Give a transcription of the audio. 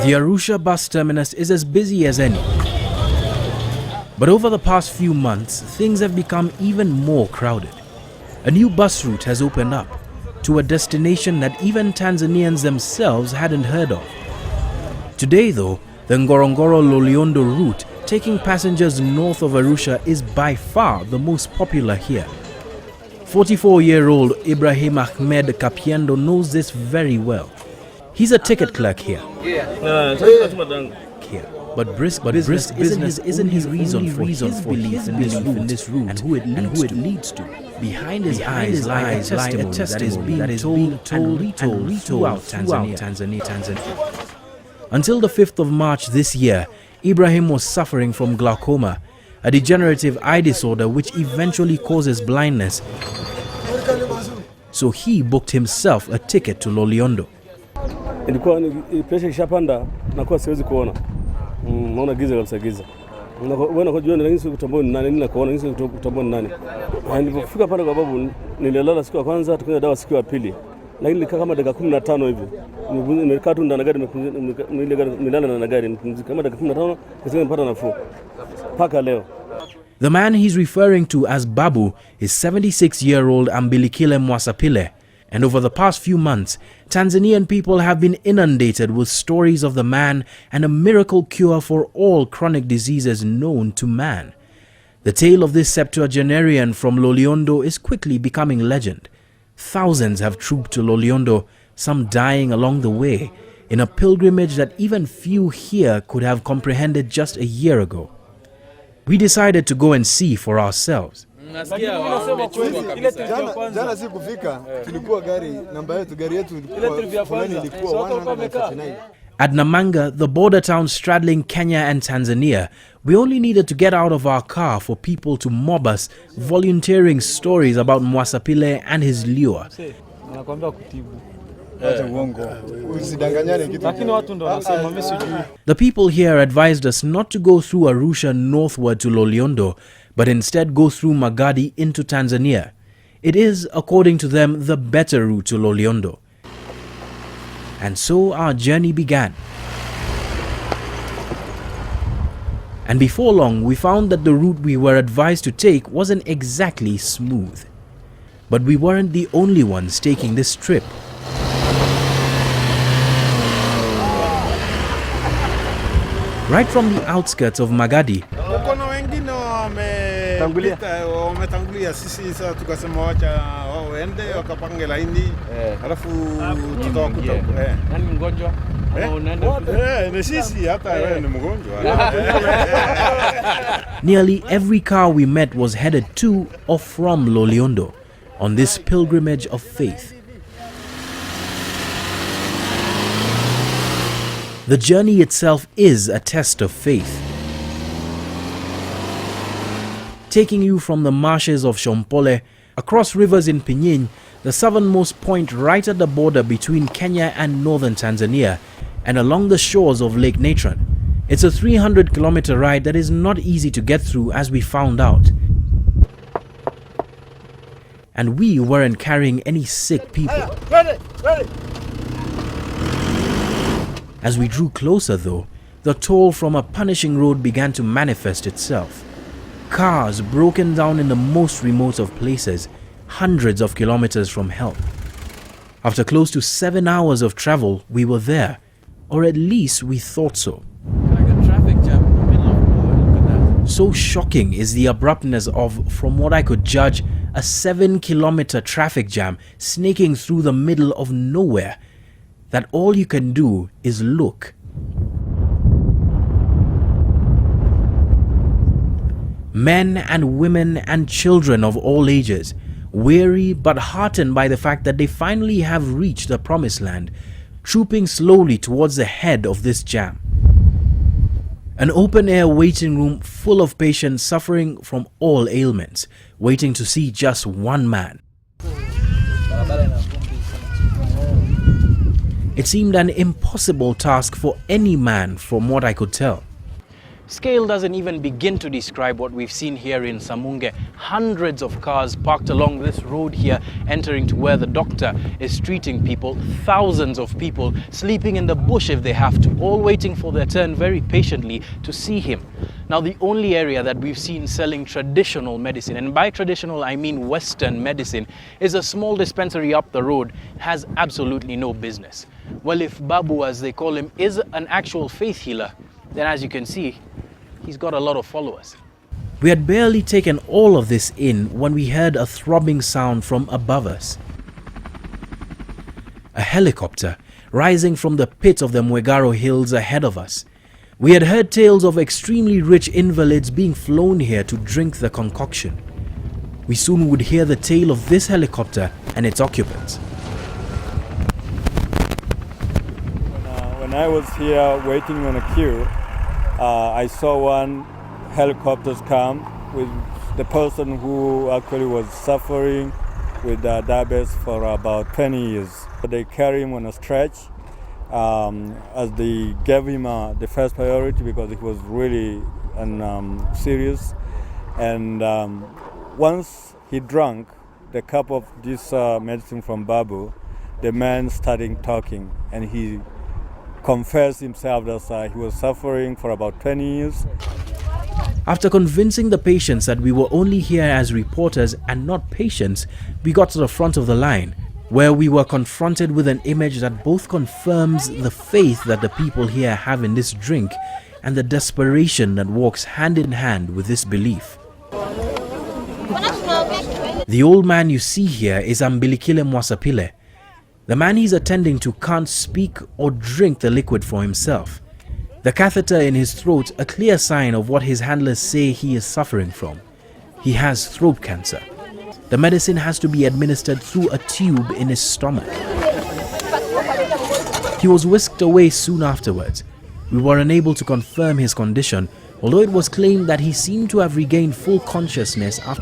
The Arusha bus terminus is as busy as any. But over the past few months, things have become even more crowded. A new bus route has opened up to a destination that even Tanzanians themselves hadn't heard of. Today though, the Ngorongoro Loliondo route taking passengers north of Arusha is by far the most popular here. 44-year-old Ibrahim Ahmed Kapiendo knows this very well. He's a ticket clerk here. But brisk business isn't his reason for his belief in this route and who it leads to. Behind his eyes lies a testimony that is being told and retold throughout Tanzania. Until the 5th of March this year, Ibrahim was suffering from glaucoma, a degenerative eye disorder which eventually causes blindness. So he booked himself a ticket to Loliondo. Ilikuwa pressure ishapanda na kwa siwezi kuona. Naona giza kabisa giza. Wewe unajua nini kutambua nani na kuona nini kutambua nani. Nilipofika pale kwa babu nililala siku ya kwanza tukaenda dawa siku ya pili. Lakini nilikaa kama dakika 15 hivi. Nimekaa tu ndani ya gari nilala na gari kama dakika 15 kisha nipata nafuu. Paka leo. The man he's referring to as Babu is 76-year-old Ambilikile Mwasapile. And over the past few months, Tanzanian people have been inundated with stories of the man and a miracle cure for all chronic diseases known to man. The tale of this septuagenarian from Loliondo is quickly becoming legend. Thousands have trooped to Loliondo, some dying along the way, in a pilgrimage that even few here could have comprehended just a year ago. We decided to go and see for ourselves. At Namanga, the border town straddling Kenya and Tanzania, we only needed to get out of our car for people to mob us, volunteering stories about Mwasapile and his lure. The people here advised us not to go through Arusha northward to Loliondo, but instead go through Magadi into Tanzania. It is, according to them, the better route to Loliondo. And so our journey began. And before long, we found that the route we were advised to take wasn't exactly smooth. But we weren't the only ones taking this trip. Right from the outskirts of Magadi, nearly every car we met was headed to or from Loliondo on this pilgrimage of faith. The journey itself is a test of faith. Taking you from the marshes of Shompole, across rivers in Pinyin, the southernmost point right at the border between Kenya and northern Tanzania, and along the shores of Lake Natron. It's a 300-kilometer ride that is not easy to get through, as we found out. And we weren't carrying any sick people. As we drew closer though, the toll from a punishing road began to manifest itself. Cars broken down in the most remote of places, hundreds of kilometers from help. After close to 7 hours of travel, we were there, or at least we thought so. So shocking is the abruptness of, from what I could judge, a 7-kilometer traffic jam snaking through the middle of nowhere, that all you can do is look. Men and women and children of all ages, weary but heartened by the fact that they finally have reached the promised land, trooping slowly towards the head of this jam. An open-air waiting room full of patients suffering from all ailments, waiting to see just one man. It seemed an impossible task for any man, from what I could tell. Scale doesn't even begin to describe what we've seen here in Samunge. Hundreds of cars parked along this road here, entering to where the doctor is treating people. Thousands of people sleeping in the bush if they have to, all waiting for their turn very patiently to see him. Now, the only area that we've seen selling traditional medicine, and by traditional I mean Western medicine, is a small dispensary up the road. Has absolutely no business. Well, if Babu, as they call him, is an actual faith healer, then as you can see, he's got a lot of followers. We had barely taken all of this in when we heard a throbbing sound from above us. A helicopter rising from the pit of the Mwegaro Hills ahead of us. We had heard tales of extremely rich invalids being flown here to drink the concoction. We soon would hear the tale of this helicopter and its occupants. When I was here waiting on a queue, I saw one helicopter come with the person who actually was suffering with diabetes for about 20 years. They carried him on a stretch as they gave him the first priority because it was really serious. And once he drank the cup of this medicine from Babu, the man started talking, and he confessed himself that he was suffering for about 20 years. After convincing the patients that we were only here as reporters and not patients, we got to the front of the line, where we were confronted with an image that both confirms the faith that the people here have in this drink and the desperation that walks hand in hand with this belief. The old man you see here is Ambilikile Mwasapile. The man he's attending to can't speak or drink the liquid for himself. The catheter in his throat, a clear sign of what his handlers say he is suffering from. He has throat cancer. The medicine has to be administered through a tube in his stomach. He was whisked away soon afterwards. We were unable to confirm his condition, although it was claimed that he seemed to have regained full consciousness after